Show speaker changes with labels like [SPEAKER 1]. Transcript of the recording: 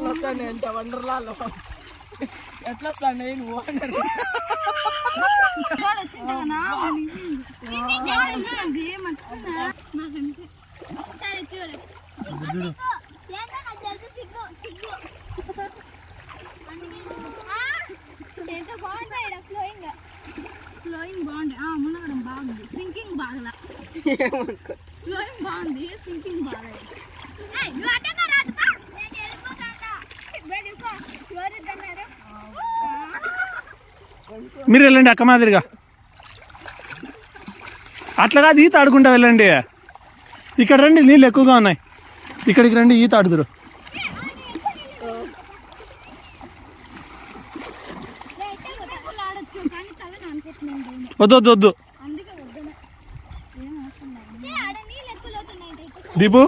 [SPEAKER 1] వస్తాయంట వండర్లాలో ఎట్లా వస్తాయి నువ్వు
[SPEAKER 2] ఫ్లోయింగ్ బాగుంది, మునగడం బాగుంది, సింకింగ్ బాగలా. ఫ్లోయింగ్ బాగుంది, సింకింగ్ బాగలేదు.
[SPEAKER 3] మీరు వెళ్ళండి అక్క మాదిరిగా, అట్లా కాదు ఈత ఆడుకుంటా వెళ్ళండి. ఇక్కడ రండి, నీళ్ళు ఎక్కువగా ఉన్నాయి, ఇక్కడికి రండి, ఈత ఆడుదురు. వద్దు వద్దు వద్దు దీపు.